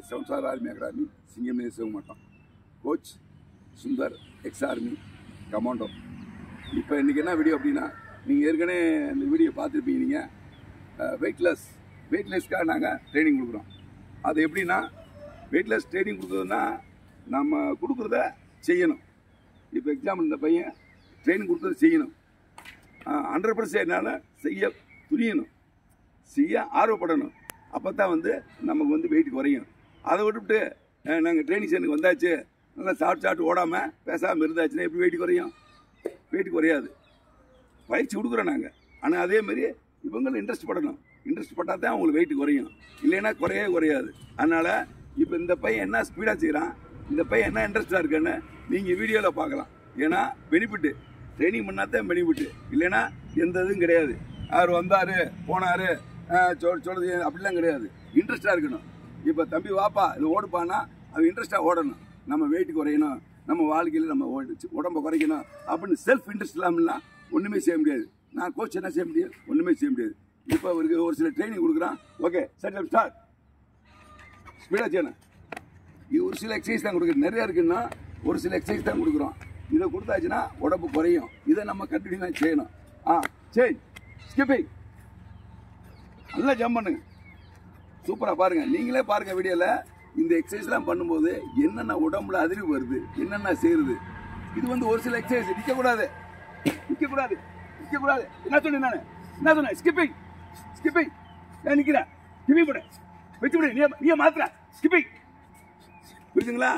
7 Star Army Academy, சிங்கம் நேசம் மாட்டோம். Coach Sundar X army commando. இப்போ இன்றைக்கி என்ன வீடியோ அப்படின்னா, நீங்கள் ஏற்கனவே இந்த வீடியோ பார்த்துருப்பீங்க. நீங்கள் வெயிட்லெஸ்க்காக நாங்கள் ட்ரைனிங் கொடுக்குறோம். அது எப்படின்னா, வெயிட்லெஸ் ட்ரைனிங் கொடுக்குறதுன்னா நம்ம கொடுக்குறத செய்யணும். இப்போ எக்ஸாம்பிள் இந்த பையன் ட்ரைனிங் கொடுக்குறத செய்யணும். 100% என்னால் செய்ய துணியணும், செய்ய ஆர்வப்படணும். அப்போ தான் நமக்கு வெயிட் குறையும். அதை விட்டுவிட்டு நாங்கள் ட்ரைனிங் சென்டருக்கு வந்தாச்சு, நல்லா சாப்பிட்டு ஓடாமல் பேசாமல் இருந்தாச்சுன்னா எப்படி வெயிட் குறையும்? வெயிட் குறையாது. பயிற்சி கொடுக்குறோம் நாங்கள். ஆனால் அதேமாரி இவங்களும் இன்ட்ரெஸ்ட் படணும். இன்ட்ரெஸ்ட் பட்டால் தான் அவங்களுக்கு வெயிட் குறையும், இல்லைன்னா குறையாது. அதனால் இப்போ இந்த பையன் என்ன ஸ்பீடாக செய்கிறான், இந்த பையன் என்ன இன்ட்ரெஸ்டாக இருக்குன்னு நீங்கள் வீடியோவில் பார்க்கலாம். ஏன்னா பெனிஃபிட்டு ட்ரைனிங் பண்ணால் தான் பெனிஃபிட்டு, இல்லைன்னா எந்த இதுவும் கிடையாது. அவர் வந்தார் போனார் சொல்கிறது அப்படிலாம் கிடையாது. இன்ட்ரெஸ்டாக இருக்கணும். இப்போ தம்பி வாப்பா இது ஓடுப்பான்னா அவன் இன்ட்ரெஸ்ட்டாக ஓடணும். நம்ம வெயிட் குறையணும், நம்ம வாழ்க்கையில் நம்ம உடம்பை குறைக்கணும் அப்படின்னு செல்ஃப் இன்ட்ரெஸ்ட் இல்லாமலாம் ஒன்றுமே செய்ய முடியாது. நான் கோச் என்ன செய்ய முடியாது? ஒன்றுமே செய்ய முடியாது. இப்போ அவருக்கு ஒரு சில ட்ரைனிங் கொடுக்குறான். ஓகே செட் அப் ஸ்டார்ட், ஸ்பீடாக செய்யணும். இது ஒரு சில எக்ஸசைஸ் தான் கொடுக்குறது. நிறையா இருக்குன்னா ஒரு சில எக்ஸசைஸ் தான் கொடுக்குறோம். இதை கொடுத்தாச்சுன்னா உடம்பு குறையும். இதை நம்ம கண்டினியூ செய்யணும். சரி, ஸ்கிப்பிங் நல்லா ஜம்ப் பண்ணுங்க. சூப்பராக பாருங்கள். நீங்களே பாருங்கள் வீடியோவில். இந்த எக்ஸசைஸ்லாம் பண்ணும்போது என்னென்ன உடம்புல அதிர்வு வருது, என்னென்ன செய்யுது. இது ஒரு சில எக்ஸசைஸ். நிற்கக்கூடாது. என்ன சொன்னேன் நான்? என்ன சொன்னேன்? ஸ்கிப்பிங் நான் நிற்கிறேன். ஸ்கிப்பிங் போட வச்சு விடு. நீ மாத்திர ஸ்கிப்பிங். புரியுதுங்களா?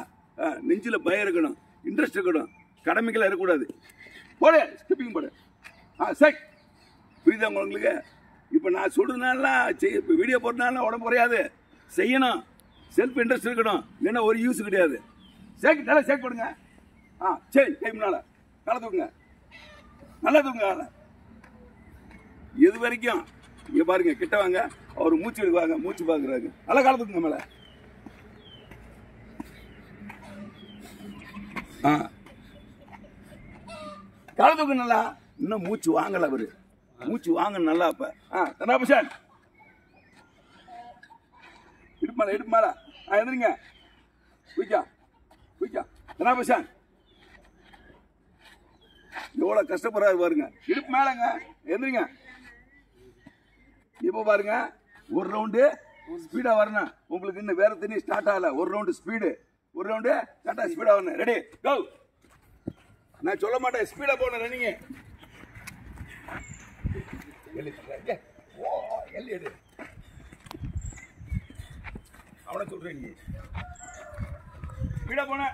நெஞ்சில் பயம் இருக்கணும், இன்ட்ரெஸ்ட் இருக்கணும், கடமைக்கெல்லாம் இருக்கக்கூடாது. போடு, ஸ்கிப்பிங் போடு. சரி, புரியுதா உங்களுக்கு? இப்போ நான் சொல்றதுனாலாம் இப்போ வீடியோ போடுறதுனால உடம்பு குறையாது. செய்யணும், செல்ஃப் இன்ட்ரெஸ்ட் இருக்கணும், இல்லைன்னா ஒரு யூஸ் கிடையாது. நல்லா சேக் பண்ணுங்க. சரி, கை முன்னால காலை தூக்குங்க, நல்லா தூக்குங்க. இது வரைக்கும் இங்கே பாருங்க, கிட்ட வாங்க. அவர் மூச்சு எடுக்குவாங்க, மூச்சு பார்க்குறாங்க. நல்லா காலை தூக்குங்க மேலே. காலை தூக்கு நல்லா. இன்னும் மூச்சு வாங்கல அவரு. மூச்சு வாங்க நல்லா. அப்ப தனாபசான் இடுப்பு மேல எந்திரிங்க. குயிக்கா தனாபசான். எவ்வளவு கஷ்டப்படுறாரு பாருங்க. இடுப்பு மேலங்க, எந்திரிங்க. இப்ப பாருங்க, ஒரு ரவுண்டு ஸ்பீடா வரணும். உங்களுக்கு இன்னும் வேற தண்ணி ஸ்டார்ட் ஆகல. ஒரு ரவுண்டு ஸ்பீடு, ஒரு ரவுண்டு கரெக்டா ஸ்பீடா வரணும். Ready go. நான் சொல்ல மாட்டேன், ஸ்பீடா போகணும். ரன்னிங்க அவனை சொல்றேன். நீ ஸ்பீடா போன.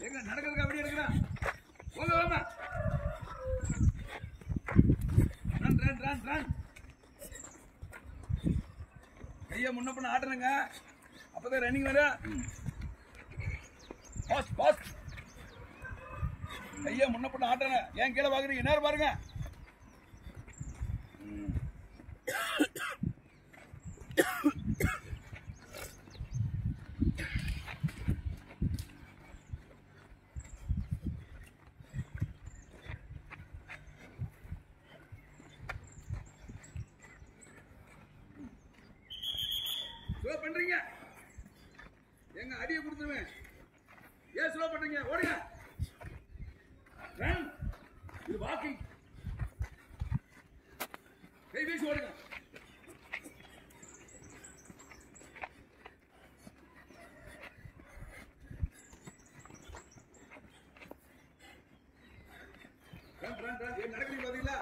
எங்க நடக்கிறதுக்கு அப்படி எடுக்கிறான். போங்க வாங்க. ரன். கையை முன்ன பண்ண ஆட்டுறங்க. அப்பதான் ரன்னிங் வர. பாஸ் கையை முன்ன பண்ண ஆட்டுறங்க. ஏன் கீழே பாக்குறீங்க? நேரம் பாருங்க. ஸ்லோ பண்றீங்க. எங்க அடியை கொடுத்துருவேன். ஏன் ஸ்லோ பண்றீங்க? ஓடுங்க. ரன். இது வாக்கிங். கை வீசி ஓடுங்க. ரன். ஏன் நடக்கிறீங்க பாத்தீங்களா?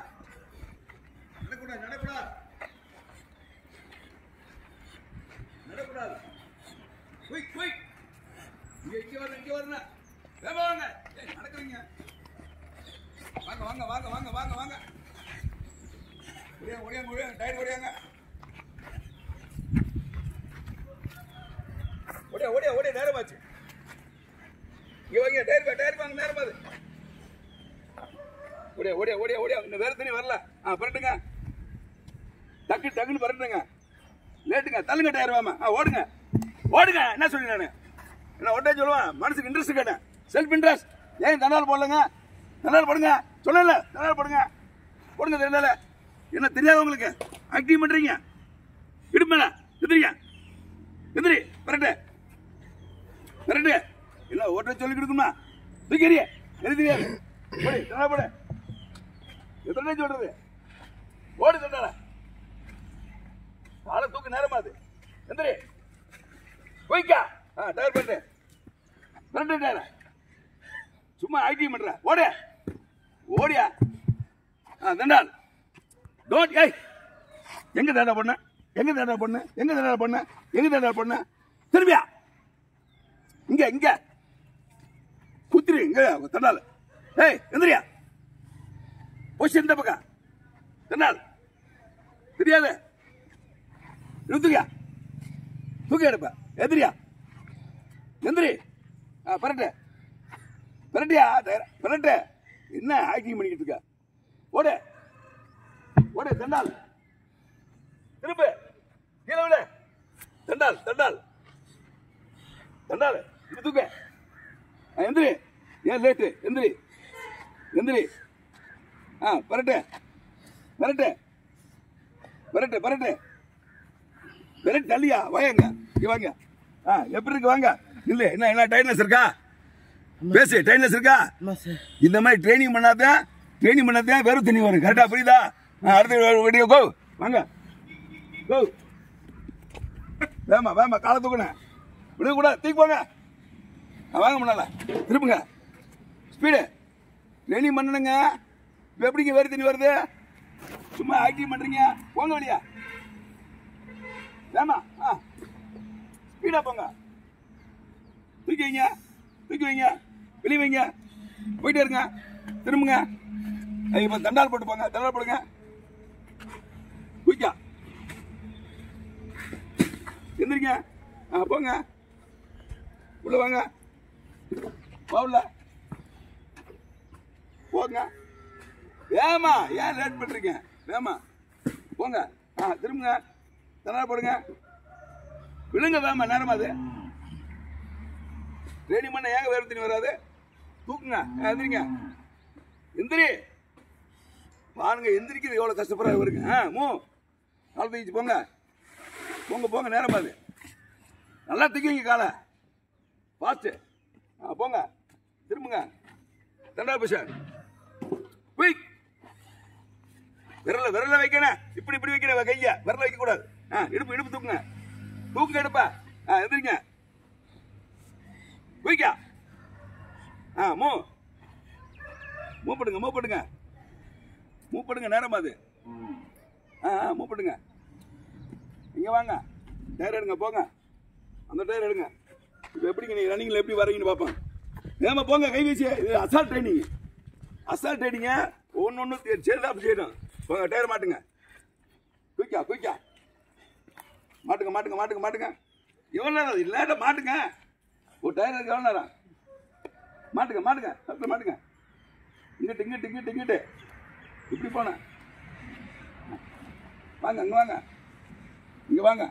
நடக்கூடாது. குயிக். இங்க வரணும். வேகமா வாங்க. நடக்கிறீங்க. வாங்க. ஓடியாங்க. டயர் ஓடியாங்க. ஓடியா நேரமாச்சு. இங்க வாங்க. டயர் வாங்க. நேரமாது. ஓடியா. இன்னும் வேற தண்ணி வரல. பரட்டுங்க. டக்குன்னு பரட்டுங்க. லேட்டுங்க. தள்ளுங்க டயர் வாமா. ஓடுங்க. என்ன சொல்றேன் நான்? என்ன ஒட்டே சொல்லுவேன். மனசுக்கு இன்ட்ரெஸ்ட் கேட்டேன். Self interest. ஏன் தண்டால் போடலங்க? தண்டால் போடுங்க. சொல்லல தண்டால் போடுங்க. போடுங்க தெரியல. என்ன தெரியாது உங்களுக்கு? ஆக்டிவ் பண்றீங்க. இடுப்பு மேல எந்திரிங்க. எந்திரி. கரெக்ட். கரெக்ட். இல்ல ஓட்ட சொல்லி கொடுக்குமா? தூக்கிறிய. எது தெரியாது. போடு. தண்டால் போடு. எத்தனை சொல்றது? ஓடு தண்டால. காலை தூக்கு நேரமா அது. எந்திரி. போய்க்கா. டயர் பண்ணு. Correct tyre. சும்மா ஆக்டிவ் பண்ற. ஓடு. ஓடியா. தண்டால். டோன்ட் ஏய். எங்க தண்டா பண்ண? எங்க தண்டா பண்ண? எங்க தண்டா பண்ண? எங்க தண்டா பண்ண? திரும்பியா. இங்க இங்க. குத்திரு இங்க தண்டால். ஏய் எந்திரியா. பொசிஷன் இந்த பக்கம். தண்டால். தெரியாது. நிறுத்துக்கியா. தூக்கி எடுப்ப. எந்திரியா. எந்திரி. பரட்டு. பரட்டியா. பரட்டு. என்ன ஆக்டிங் பண்ணிக்கிட்டு இருக்க? ஓடு. ஓடு தண்டால். திரும்ப. கீழே விட. தண்டால். தண்டால். தண்டால். இது தூக்க. எந்திரி. ஏன் லேட்டு? எந்திரி. எந்திரி. பரட்டு. பரட்டு. பரட்டு. பரட்டு. பரட்டு தள்ளியா. வாங்க. இங்க வாங்க. எப்படி இருக்கு வாங்க. இல்ல என்ன என்ன டைட்னஸ் இருக்கா? பேசு. டைட்னஸ் இருக்கா? இந்த மாதிரி ட்ரைனிங் பண்ணாதான் வெறும் தண்ணி வரும். கரெக்டா புரியுதா? அடுத்த வீடியோ கோ. வாங்க. கோ. வேமா வேமா காலை தூக்கணும். விடுங்க கூட தூக்கி போங்க. வாங்க முன்னால. திருப்புங்க. ஸ்பீடு. ட்ரைனிங் பண்ணணுங்க. இப்போ எப்படிங்க வேறு தண்ணி வருது? சும்மா ஆக்டிவ் பண்றீங்க. போங்க வெளியா. வேமா. ஸ்பீடா போங்க. தூக்கி வைங்க. தூக்கி வைங்க. வெளியே வைங்க. போயிட்டே இருங்க. திரும்புங்க. இப்போ தண்டால் போட்டு போங்க. தண்டால் போடுங்க. குயிக்கா. எந்திரிங்க. போங்க. உள்ள வாங்க. உள்ள போங்க. ஏமா ஏன் லேட் பண்றீங்க? வேமா போங்க. திரும்புங்க. தண்டால் போடுங்க. விழுங்க. வேமா நேரமா அது ட்ரைனிங் பண்ண ஏங்க வேறு தண்ணி வராது? தூக்குங்க. எந்திரிங்க. எந்திரி. பாருங்க எந்திரிக்கிறது எவ்வளவு கஷ்டப்படுற வருங்க. மூ காலை தூக்கிச்சு போங்க. போங்க போங்க. நேரமா அது நல்லா தூக்கிங்க காலை. ஃபாஸ்ட். போங்க. திரும்புங்க. தண்டா பொசிஷன். குயிக். விரல வைக்கணும். இப்படி இப்படி வைக்கணும். கைய விரல வைக்க கூடாது. இடுப்பு இடுப்பு தூக்குங்க. தூக்குங்க இடுப்ப. எந்திரிங்க. குயிக்கா. மூ பண்ணுங்க. மூவ் பண்ணுங்க. மூவ் பண்ணுங்க. நேரமா அது மூவ் பண்ணுங்க. இங்க வாங்க. டயர் எடுங்க. போங்க. அந்த டயர் எடுங்க. இப்போ எப்படிங்க நீங்க ரன்னிங்ல எப்படி வரீங்கன்னு பார்ப்போம். ஏமா போங்க. கை வீசி. இது அசால்ட் ட்ரைனிங். அசால்ட் ட்ரைனிங்க. ஒன்று சேர்ந்து அப்படி செய்யணும். போங்க. டயர் மாட்டுங்க. குயிக்கா. குயிக்கா. மாட்டுங்க. மாட்டுங்க. மாட்டுங்க. மாட்டுங்க. எவ்வளோ நேரம் இல்லாட்ட மாட்டுங்க. ஒரு டயர் இருக்கு. எவ்வளோ நேரம்? மாட்டுங்க. மாட்டுங்க. சத்துல மாட்டுங்க. இங்கிட்டு இங்கிட்டு இங்கிட்டு இங்கிட்டு இப்படி போன. வாங்க. அங்கே வாங்க. இங்கே வாங்க.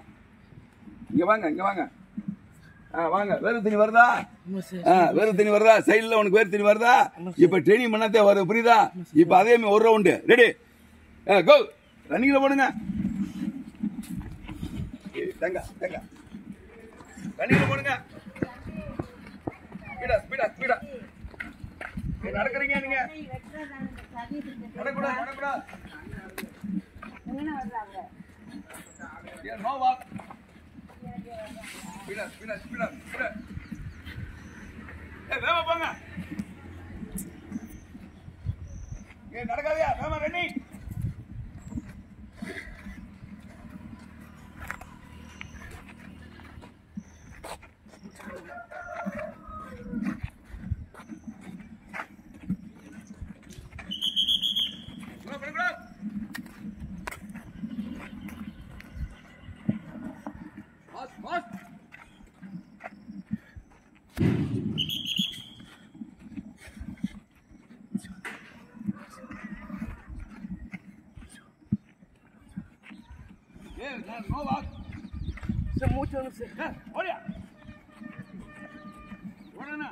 இங்கே வாங்க. இங்கே வாங்க. வாங்க. வேறு தண்ணி வருதா? வேறு தண்ணி வருதா? சைடில் உனக்கு வேறு தண்ணி வருதா? இப்போ ட்ரைனிங் பண்ணாதே வரும். புரியுதா? இப்போ அதே மாதிரி ஒரு ரவுண்டு ரெடி. கோ. ரன்னிங்கில் போடுங்க. தேங்க தேங்க. ரன்னிங்கில் போடுங்க. ஸ்பீடா ஸ்பீடா ஸ்பீடா. நடக்கிறீங்க நீங்க. நடக்கூடாது. நடக்கூடாது. No walk. ஸ்பீடா ஸ்பீடா ஸ்பீடா ஸ்பீடா. வேகமா போங்க. நடக்காதயா. வேகமா ready. No va. Se mucho no sé. Oye. Orana.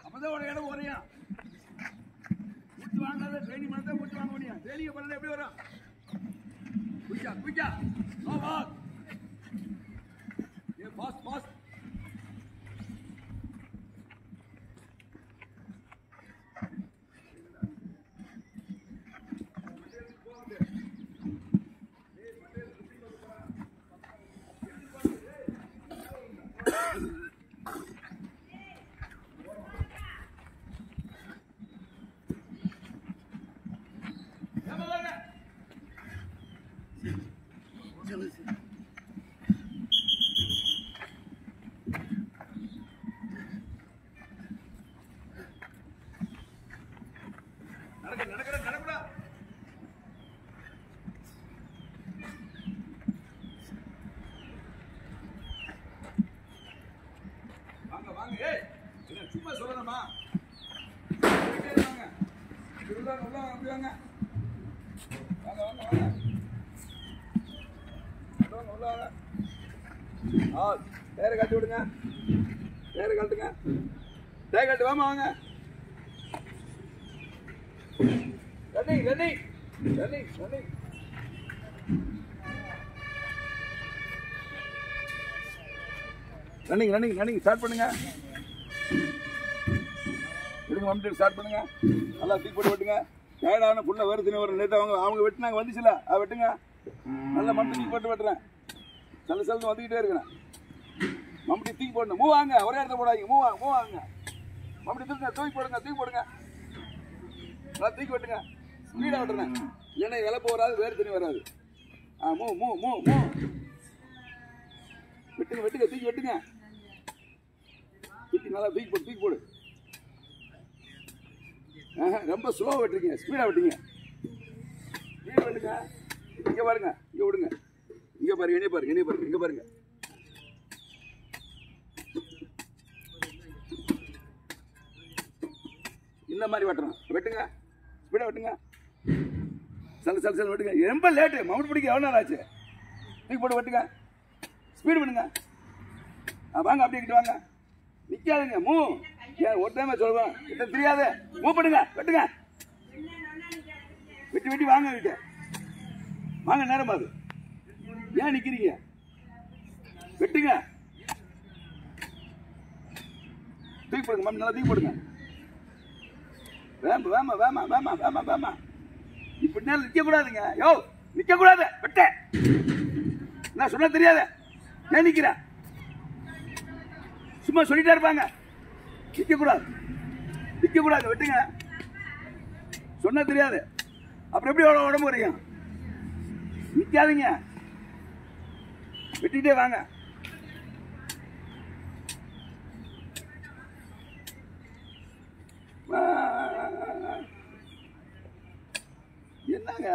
Aparte de orana, orana. முடிச்சு வாங்காத ட்ரைனிங் பண்ண தான் முடிச்சு வாங்க முடியும். ட்ரைனிங் பண்ணல எப்படி வரும்? குயிக்கா குயிக்கா வா ஏ பாஸ் பாஸ் சும்மா சொல்லணுமா? டயரை கட்டி விடுங்க. டயரை கட்டுங்க. டயர் கட்டு வாமா வாங்க. Running running running running. Running running running start பண்ணுங்க. விடுங்க மம்டி ஸ்டார்ட் பண்ணுங்க. நல்லா தூக்கி போட்டு வெட்டுங்க. டயர்டான புள்ள வேறு தினம் வரும். நேற்று அவங்க வெட்டினாங்க வந்துச்சுல அதை வெட்டுங்க. நல்லா மம்டி தூக்கி போட்டு வெட்டுறேன். நல்ல செல்வம் வந்துக்கிட்டே இருக்கிறேன். மம்டி தூக்கி போடணும். மூவ் வாங்க. ஒரே இடத்துல போடாதீங்க. மூவ் வாங்க. மம்டி தூக்குங்க. தூக்கி போடுங்க. நல்லா தூக்கி வெட்டுங்க. ஸ்பீடாக வெட்டுறேன். இல்லைன்னா இழப்பு வராது, வேறு தினம் வராது. மூவ் வெட்டுங்க. தூக்கி வெட்டுங்க. தூக்கி நல்லா தூக்கி போடு. ரொம்ப ஸ்லோவாக வெட்டுறீங்க. ஸ்பீடாக வெட்டுங்க. ஸ்பீடாக வெட்டுங்க. இங்கே பாருங்க. இங்கே விடுங்க. இங்கே பாருங்க. இங்கே பாருங்க. இந்த மாதிரி வெட்டுறோம். வெட்டுங்க. ஸ்பீடாக வெட்டுங்க. சல் வெட்டுங்க. ரொம்ப லேட்டு. மவுண்ட் பிடிக்க எவ்வளோ நேரம் ஆச்சு? தூக்கி போட்டு வெட்டுங்க. ஸ்பீடு பண்ணுங்க. வாங்க அப்படியே கிட்ட வாங்க. நிற்காதுங்க. ஏன் ஒரு டைம் சொல்லுவேன். கிட்ட தெரியாது. மூவ் பண்ணுங்க. வெட்டுங்க. வெட்டி வாங்க. கிட்ட வாங்க. நேரம் பாது. ஏன் நிற்கிறீங்க? வெட்டுங்க. தூக்கி போடுங்க. மம்மி நல்லா தூக்கி போடுங்க. வேமா இப்படி நேரம் நிற்கக்கூடாதுங்க. நிற்கக்கூடாது. வெட்ட நான் சொன்ன தெரியாத. ஏன் நிற்கிற? சும்மா சொல்லிட்டே இருப்பாங்க. நிற்கக்கூடாது. வெட்டுங்க. சொன்ன தெரியாது. அப்புறம் எப்படி உடம்பு வரையும்? நிற்காதீங்க. வெட்டிக்கிட்டே வாங்க. என்னங்க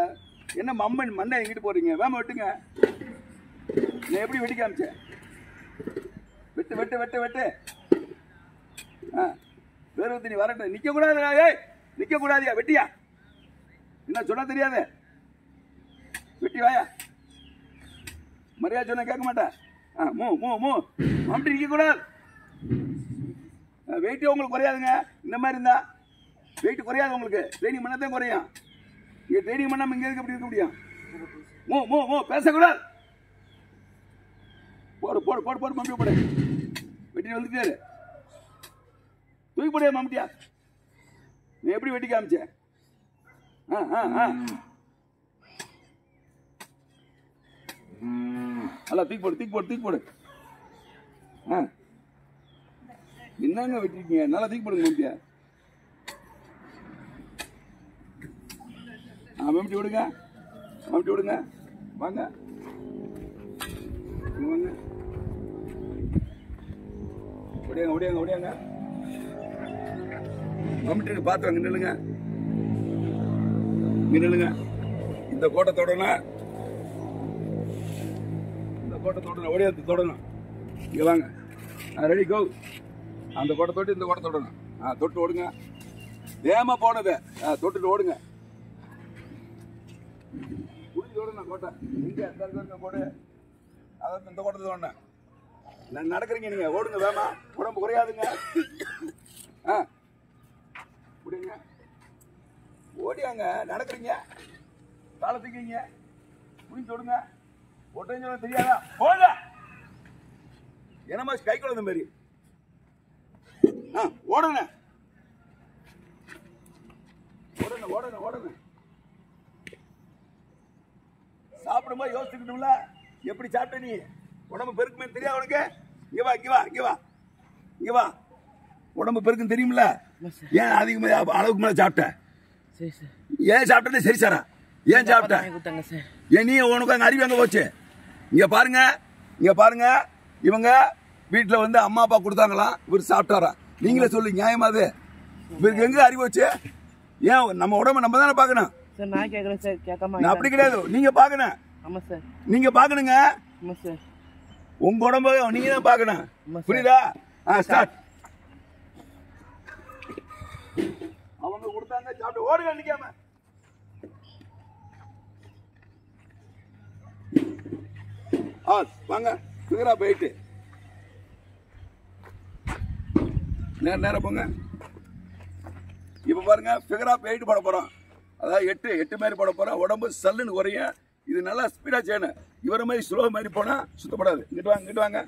என்ன மண்ணை எங்கிட்டு போறீங்க? வேமா வெட்டுங்க. நான் எப்படி வெட்டி காமிச்சேன்? வெட்டு. வேறு தண்ணி வரட்டும். நிற்க கூடாதியா. வெட்டியா? என்ன சொன்னா தெரியாது. வெட்டி வாயா. மரியாதை சொன்ன கேட்க மாட்டேன். மம்டி நிற்க கூடாது. வெயிட்டு உங்களுக்கு குறையாதுங்க. இந்த மாதிரி இருந்தா வெயிட் குறையாது உங்களுக்கு. ட்ரைனிங் பண்ணதான் குறையும். இங்க ட்ரைனிங் பண்ணாம இங்க எப்படி இருக்க முடியும்? பேசக்கூடாது. போடு மம்டி போடு. வெட்டி வந்துட்டாரு. தூக்கி போடியா மம்டியா. நீ எப்படி வெட்டி காமிச்ச? நல்லா தூக்கி போடு. என்னங்க வெட்டிருக்கீங்க? நல்லா தூக்கி போடுங்க மம்டியா. மம்டி விடுங்க. வாங்க. ஓடியாங்க. மம்டி பார்த்து வாங்க. நில்லுங்க. இந்த கோட்டை தொடணும். ஓடியாத்து தொடணும். இங்க வாங்க. Ready go. அந்த கோட்டை தொட்டு இந்த கோட்டை தொடணும். தொட்டு ஓடுங்க. ஏமா போனது. தொட்டுட்டு ஓடுங்க. புரிஞ்சு ஓடுங்க. கோட்டை இங்க போடு. அதான் இந்த கோட்டை தோணும். நடக்கிறீங்க நீங்க. ஓடுங்க. வேமா. உடம்பு குறையாதுங்க. முடியுங்க. ஓடியாங்க நடக்கிறீங்க, காலை தூக்கிங்க, புரிஞ்சு தொடுங்க, ஒட்டஞ்சு தெரியாதா போங்க. என்னமா கை குழந்த மாதிரி ஓடுங்க ஓடுங்க ஓடுங்க ஓடுங்க. சாப்பிடும்போது யோசிச்சுக்கிட்டோம்ல, எப்படி சாப்பிட்ட நீ, உடம்பு பெருக்குமே தெரியாது உனக்கு. இங்க வா இங்க வா இங்க வா இங்க வா. உடம்பு பெருக்குன்னு தெரியுமில்ல, ஏன் அதிகமா அளவுக்கு மேல சாப்பிட்ட? ஏன் சாப்பிட்டது சரி சாரா? ஏன் சாப்பிட்ட? ஏன் நீ உனக்கு அங்க அறிவு எங்க போச்சு? இங்க பாருங்க இங்க பாருங்க, இவங்க வீட்டுல வந்து அம்மா அப்பா கொடுத்தாங்களாம், இவர் சாப்பிட்டாரா? நீங்களே சொல்லு, நியாயமா அது? இவருக்கு எங்க அறிவு வச்சு? ஏன் நம்ம உடம்பு நம்ம தானே பாக்கணும். அப்படி கிடையாது, நீங்க பாக்கணும். நீங்க பாக்கணுங்க, உங்க உடம்பு நீங்க தான் பாக்கணும், புரியுதா? ஸ்டார்ட். அவங்க கொடுத்தாங்க சாப்பிட்டு ஓடுங்க நிக்காம. வாங்க சிகரா போயிட்டு நேரம் போங்க. இப்ப பாருங்க ஃபிகரா போயிட்டு போட போறோம், அதாவது 8 மாதிரி போட போறோம். உடம்பு சல்லுன்னு குறையும். இது நல்லா ஸ்பீடா செய்யணும். இவர மாதிரி ஸ்லோ மாதிரி போனா சுத்தப்படாது. இங்கிட்டு வாங்க இங்கிட்டு வாங்க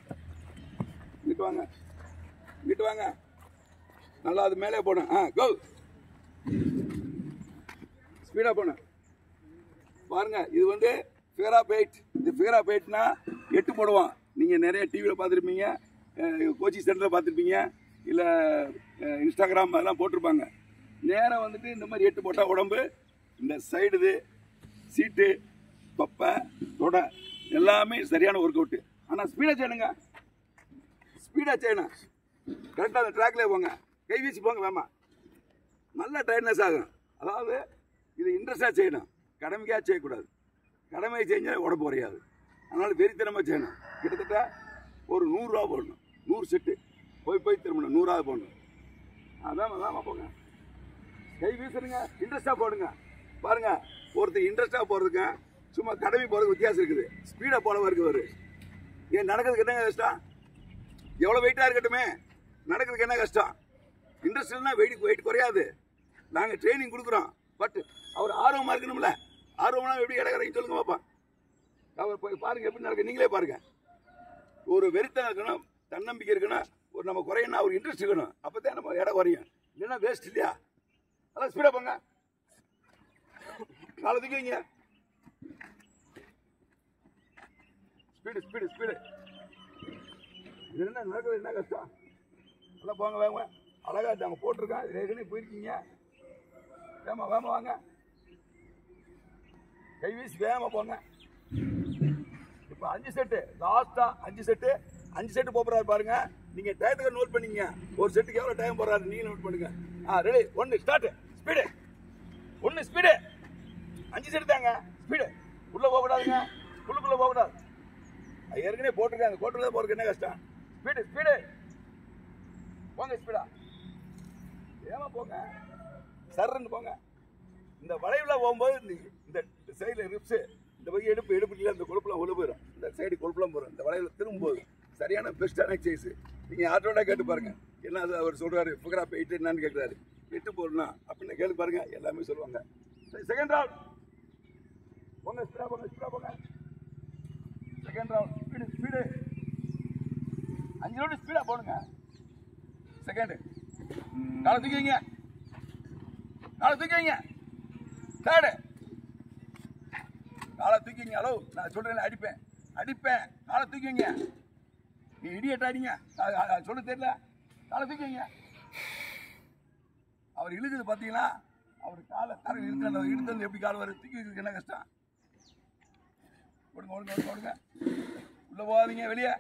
இங்கிட்டு வாங்க இங்கிட்டு வாங்க. நல்லா அது மேலே போடும். கோ ஸ்பீடா போன பாருங்க. இது வந்து ஃபிகரா பெயிட். இது ஃபிகரா பெயிட்னா 8 போடுவான். நீங்க நிறைய டிவியில் பார்த்துருப்பீங்க, கோச்சிங் சென்டரில் பார்த்துருப்பீங்க, இல்லை இன்ஸ்டாகிராம் அதெல்லாம் போட்டிருப்பாங்க. நேரம் வந்துட்டு இந்த மாதிரி 8 போட்டால் உடம்பு இந்த சைடு இது சீட்டு தொப்பை தொடை எல்லாமே சரியான ஒர்க் அவுட்டு. ஆனால் ஸ்பீடாக செய்யணுங்க, ஸ்பீடாக செய்யணும். கரெக்டாக அந்த ட்ராக்லேயே போங்க, கை வீசி போங்க வேமா, நல்லா டைட்னஸ் ஆகும். அதாவது இது இன்ட்ரெஸ்டாக செய்யணும், கடமைக்காக செய்யக்கூடாது. கடமை செஞ்சால் உடம்பு குறையாது. அதனால் வெறித்தனமாக செய்யணும். கிட்டத்தட்ட ஒரு 100 ரூபா போடணும், 100 செட்டு போய் திரும்பணும், 100 போடணும். அதான் போங்க, கை வீசுறீங்க, இன்ட்ரெஸ்டாக போடுங்க. பாருங்க, ஒருத்தர் இன்ட்ரெஸ்டாக போகிறதுக்கு சும்மா கடமை போகிறதுக்கு வித்தியாசம் இருக்குது. ஸ்பீடாக போனவா இருக்கு அவரு. ஏன் நடக்கிறதுக்கு என்ன கஷ்டம்? எவ்வளோ வெயிட்டாக இருக்கட்டுமே, நடக்கிறதுக்கு என்ன கஷ்டம்? இன்ட்ரெஸ்ட் இல்லைன்னா வெயிட் குறையாது. நாங்கள் ட்ரைனிங் கொடுக்குறோம், பட் அவர் ஆர்வமாக இருக்கணும்ல. ஆர்வம்னா எப்படி கிடக்குறீங்க சொல்லுங்க பாப்பா. அவர் போய் பாருங்க எப்படி நடக்க, நீங்களே பாருங்க. ஒரு வெறித்தனம் இருக்கணும், தன்னம்பிக்கை இருக்கணும், ஒரு நம்ம குறையணும், ஒரு இன்ட்ரெஸ்ட் இருக்கணும். அப்போ தான் நம்ம இடம் குறையும், இல்லைன்னா வேஸ்ட் இல்லையா? அதான் ஸ்பீடாக போங்க, காலை தூக்கிங்க, ஸ்பீடு. இது என்ன நடக்கிறது, என்ன கஷ்டம்? நல்லா போங்க, வேங்க அழகா நாங்கள் போட்டிருக்கோம். இது ஏற்கனவே போயிருக்கீங்க. வேமா வாங்க, கை வீசி வேகமாக போங்க. இப்போ 5 செட்டு, லாஸ்டா 5 செட்டு போறாரு பாருங்க. நீங்க டயத்துக்கு நோட் பண்ணிங்க, ஒரு செட்டுக்கு எவ்வளவு டைம் போறாரு நீங்க நோட் பண்ணுங்க. Ready, 1 start. Speed 1 speed. 5 set தாங்க, ஸ்பீடு. உள்ள போக கூடாதுங்க, உள்ளுக்குள்ள போக கூடாது. ஏற்கனவே போட்டிருக்காங்க, கோட்டுல போறதுக்கு என்ன கஷ்டம்? ஸ்பீடு போங்க, ஸ்பீடா ஏமா போங்க, சர்ன்னு போங்க. இந்த வளைவுல போகும்போது இந்த சைடில் ரிப்ஸு, இந்த பக்கம் எடுப்புல அந்த கொழுப்புலாம் உள்ள போயிடும், இந்த சைடு கொழுப்புலாம் போயிடும். இந்த வளைவில் திரும்பும்போது சரியான பெஸ்டான எக்ஸசைஸ். நீங்கள் ஆட்டோட கேட்டு பாருங்க, என்ன அது அவர் சொல்றாரு, ஃபிகரா போயிட்டு என்னன்னு கேட்குறாரு. 8 போடணும் அப்படின்னு கேட்டு பாருங்க, எல்லாமே சொல்லுவாங்க. செகண்ட் ரவுண்ட் போங்க, ஸ்பீடா போங்க. Second round speed 5 round speedo போடுங்க. செகண்ட் காலை தூக்கிங்க, தேர்டு காலை தூக்கிங்க. ஹலோ, நான் சொல்றேன், அடிப்பேன், காலை தூக்கிங்க. நீ இடியட் ஆடிங்க, சொல்ல தெரியல, காலை தூக்கிங்க. அவர் இழுக்குது பார்த்தீங்களா, அவர் காலை தர இழுத்து எப்படி கால் வரும், தூக்கி வைக்கிறதுக்கு என்ன கஷ்டம்? ஓடுங்க, உள்ள போகாதீங்க, வெளியே.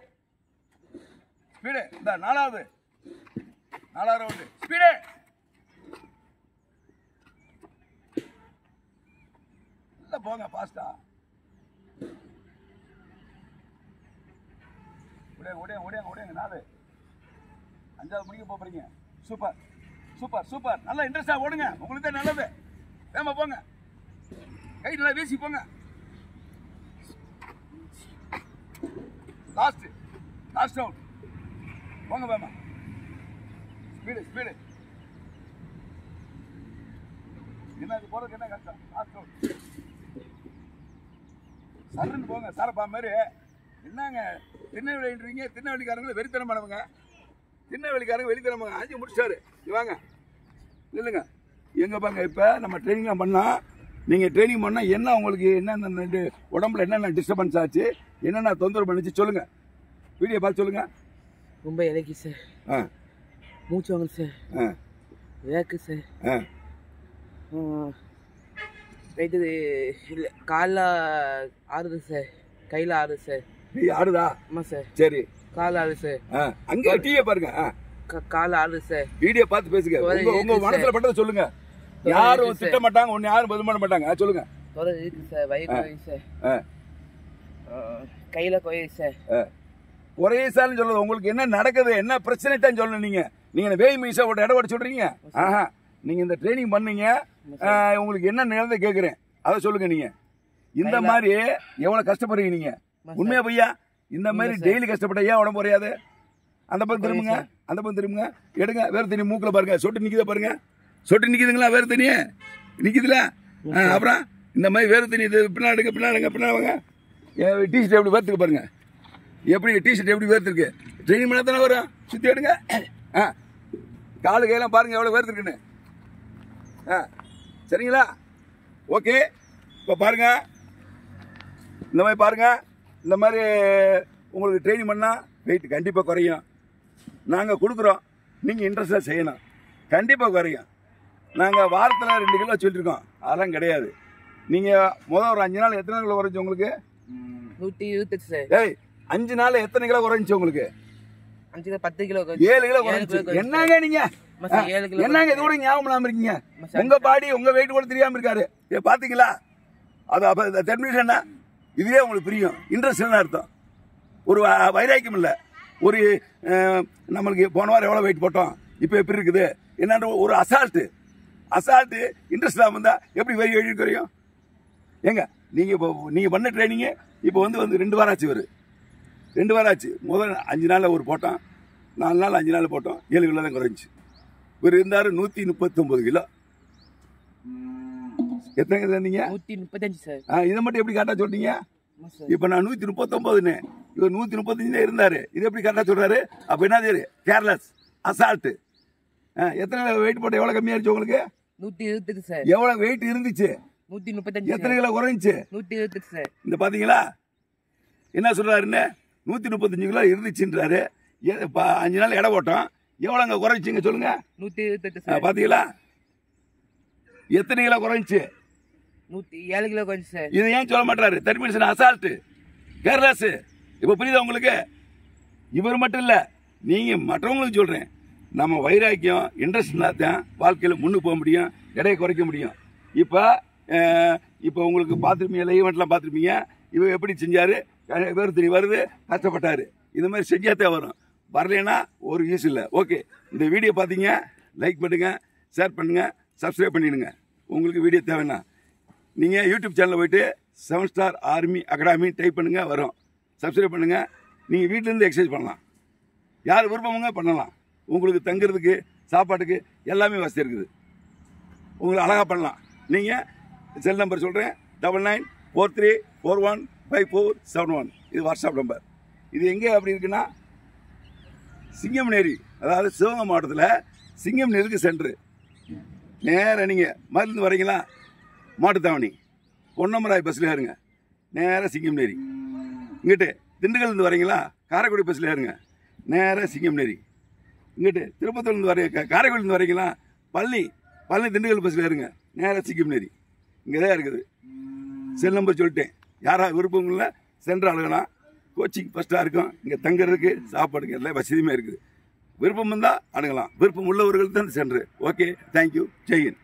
ஸ்பீடு இந்த 4வது ரவுண்டு ஸ்பீடு. நல்லா போங்க, பாஸ்டா. ஓடியாங்க 4 5வது மணிக்கு போறீங்க. சூப்பர், நல்லா இன்ட்ரெஸ்டா ஓடுங்க, உங்களுக்கு தான் நல்லது. வேமா போங்க, கை நல்லா வீசி போங்க. லாஸ்ட் ரவுண்ட் போங்க, வேமா ஸ்பீடு என்ன இது போறதுக்கு என்ன கஷ்டம்? சரன்னு போங்க சாரப்பா மாதிரி. என்னங்க திருநெல்வேலின்றீங்க? திருநெல்வேலிக்காரங்கள வெறித்தனம் பண்ணவங்க, திருநெல்வேலிக்காரங்க வெளித்தனமாங்க. ஆஞ்சி முடிச்சாரு. வாங்க இல்லைங்க எங்க பாங்க. இப்போ நம்ம ட்ரைனிங்லாம் பண்ணால், நீங்கள் ட்ரைனிங் பண்ணால் என்ன உங்களுக்கு என்னென்ன உடம்புல என்னென்ன டிஸ்டர்பன்ஸ் ஆச்சு, என்னென்ன தொந்தரவு பண்ணிச்சு சொல்லுங்கள். வீடியோ பார்த்து சொல்லுங்கள். ரொம்ப இலக்கி சார், மூச்சு வாங்க சார், வேக்கு சார், ரைட்டு இல்லை காலில் ஆடுது சார், கையில் ஆடுது சார். ஆடுதா? ஆமாம் சார். சரி, கால் ஆடுது சார். அங்கே டிவியை பாருங்க, கால் ஆடுது சார். வீடியோ பார்த்து பேசுங்க. உங்க மனசுல பட்டதை சொல்லுங்க. யாரும் திட்ட மாட்டாங்க, ஒன்னு யாரும் பதில் பண்ண மாட்டாங்க. சொல்லுங்க. இருக்கு சார், வயிறு சார், கையில கோயில் சார். குறையசான்னு சொல்றது உங்களுக்கு என்ன நடக்குது, என்ன பிரச்சனை தான் சொல்லணும். நீங்க வேய் மீசா ஒரு இடம் சொல்றீங்க. ஆஹா, நீங்க இந்த ட்ரைனிங் பண்ணீங்க, உங்களுக்கு என்ன நிலத்தை கேட்குறேன் அதை சொல்லுங்க. நீங்க இந்த மாதிரி எவ்வளவு கஷ்டப்படுறீங்க நீங்க? உண்மையா பையா? இந்த மாதிரி டெய்லி கஷ்டப்பட்ட ஏன் உடம்பு குறையாது? அந்த பக்கம் திரும்புங்க, அந்த பக்கம் திரும்புங்க. எடுங்க. வேறு தண்ணி மூக்கில் பாருங்க, சொட்டு நிற்கித பாருங்க. சொட்டு நிற்கிதுங்களா? வேறு தண்ணி நிற்கிதுல? அப்புறம் இந்த மாதிரி வேறு தண்ணி பின்னாடுங்க, பின்னாடுங்க, பின்னாடுங்க. டிஷர்ட் எப்படி வேர்த்துக்கு பாருங்க, எப்படி டிஷர்ட் எப்படி வேர்த்துருக்கு. ட்ரைனிங் பண்ண தானே வரும். சுற்றி எடுங்க. காலு கையெல்லாம் பாருங்க எவ்வளோ வேர்த்துருக்குன்னு. சரிங்களா? ஓகே. இப்போ பாருங்க, இந்த மாதிரி பாருங்க. இந்த மாதிரி உங்களுக்கு ட்ரைனிங் பண்ணால் வெயிட் கண்டிப்பாக குறையும். நாங்கள் கொடுக்குறோம், நீங்கள் இன்ட்ரெஸ்டாக செய்யணும், கண்டிப்பாக குறையும். நாங்கள் வாரத்தில் 2 கிலோ சொல்லியிருக்கோம், அதெல்லாம் கிடையாது. நீங்கள் முதல் ஒரு 5 நாள் எத்தனை கிலோ குறைஞ்சி உங்களுக்கு? 128 சார். 5 நாள் எத்தனை கிலோ குறைஞ்சி உங்களுக்கு? 10 கிலோ, 7 கிலோ குறைஞ்சி. என்னங்க நீங்க என்னங்க இது கூட ஞாபகம் இல்லாம இருக்கீங்க? உங்க பாடி உங்க வெயிட் கூட தெரியாம இருக்காரு. பாத்தீங்களா? அது அப்ப டெர்மினேஷன் இதுவே உங்களுக்கு புரியும். இன்ட்ரெஸ்ட் அர்த்தம். ஒரு வைராக்கியம் இல்லை. ஒரு நம்மளுக்கு போன வாரம் எவ்வளோ வெயிட் போட்டோம், இப்போ எப்படி இருக்குது என்னன்ற ஒரு அசால்ட்டு இன்ட்ரெஸ்ட் இல்லாமல் இருந்தால் எப்படி வெயிட் குறையும்? ஏங்க நீங்கள் பண்ண ட்ரைனிங்கு இப்போ வந்து 2 வாரம் ஆச்சு. 2 வாரம் ஆச்சு. முதல் 5 நாளில் ஒரு போட்டோம், 4 நாள் 5 நாள் போட்டோம், 7 கிலோ தான் குறைஞ்சி. இவர் இருந்தார் 139 கிலோ. எத்தனை கிலோ இருந்தீங்க? 135 சார். இதை மட்டும் எப்படி கரெக்டாக சொல்றீங்க? இப்ப நான் 139, இவர் 135 இருந்தாரு. இது எப்படி கரெக்டா சொல்றாரு? அப்ப என்ன கேர்லெஸ், அசால்ட். எத்தனை வெயிட் போட்டு எவ்வளவு கம்மியாயிருச்சு உங்களுக்கு? 128 சார். எவ்வளவு வெயிட் இருந்துச்சு? 135. எத்தனை கிலோ குறைஞ்சிச்சு? 128 சார். இந்த பாத்தீங்களா என்ன சொல்றாருன்னு? 135 கிலோ இருந்துச்சுன்றாரு. 5 நாள் எடை போட்டோம், எவ்வளவுங்க குறைஞ்சிங்க சொல்லுங்க? 128 சார். பாத்தீங்களா? எத்தனை கிலோ குறைஞ்சிச்சு? 107 கிலோ குறைஞ்சி சார். இதை ஏன் சொல்ல மாட்டாரு? தர்மீன் அசால்ட், கேர்லெஸ். இப்ப புரியுதா உங்களுக்கு? இவர் மட்டும் இல்ல, நீங்க மற்றவங்களுக்கு சொல்றேன். நம்ம வைராக்கியம் இன்ட்ரெஸ்ட் இருந்தால் தான் வாழ்க்கையில் முன்னுக்கு போக முடியும், எடையை குறைக்க முடியும். இப்போ உங்களுக்கு பார்த்துருப்பீங்க, ஈவெண்ட்லாம் பார்த்துருப்பீங்க. இவர் எப்படி செஞ்சாரு? வேறு தண்ணி வருது, கஷ்டப்பட்டாரு. இந்த மாதிரி செஞ்சாத்தே வரும். வரலைன்னா ஒரு யூஸ் இல்லை. ஓகே, இந்த வீடியோ பார்த்தீங்க, லைக் பண்ணுங்க, ஷேர் பண்ணுங்க, சப்ஸ்கிரைப் பண்ணிடுங்க. உங்களுக்கு வீடியோ தேவைன்னா நீங்கள் யூடியூப் சேனலில் போய்ட்டு 7 ஸ்டார் ஆர்மி அகாடமி டைப் பண்ணுங்க, வரும். சப்ஸ்கிரைப் பண்ணுங்க. நீங்கள் வீட்டிலேருந்து எக்ஸசைஸ் பண்ணலாம், யார் விருப்பமுங்க பண்ணலாம். உங்களுக்கு தங்குறதுக்கு சாப்பாட்டுக்கு எல்லாமே வசதி இருக்குது. உங்களுக்கு அழகாக பண்ணலாம். நீங்கள் செல் நம்பர் சொல்கிறேன், 9943415471. இது வாட்ஸ்அப் நம்பர். இது எங்கே அப்படி இருக்குன்னா சிங்கம்நேரி, அதாவது சிவகங்கை மாவட்டத்தில் சிங்கம்நேரிக்கு சென்ட்ரு. நேராக நீங்கள் மதுலேருந்து வரீங்களா, மாட்டுத்தாவணி பொன்னமராய் பஸ்ஸில் ஏறுங்க, நேராக சிங்கம்நேரி. இங்கிட்டு திண்டுக்கல்லேருந்து வரீங்களா, காரைக்குடி பஸ்ஸில் ஏறுங்க, நேராக சிங்கம்நேரி. இங்கிட்டு திருப்பத்தூர்லேருந்து காரைக்குடிலேருந்து வரீங்களா, பழனி திண்டுக்கல் பஸ்ஸில் ஏறுங்க, நேராக சிங்கம்நேரி. இங்கே தான் இருக்குது. செல் நம்பர் சொல்லிட்டேன். யாராவது விருப்பங்களில் சென்று அழுகலாம். கோச்சிங் ஃபஸ்ட்டாக இருக்கும். இங்கே தங்குறதுக்கு சாப்பாடுக்கு எல்லாம் வசதியுமே இருக்குது. விருப்பம் இருந்தால் அணுகலாம். விருப்பம் உள்ளவர்களுக்கு தான் சென்று. Okay, thank you, Jain.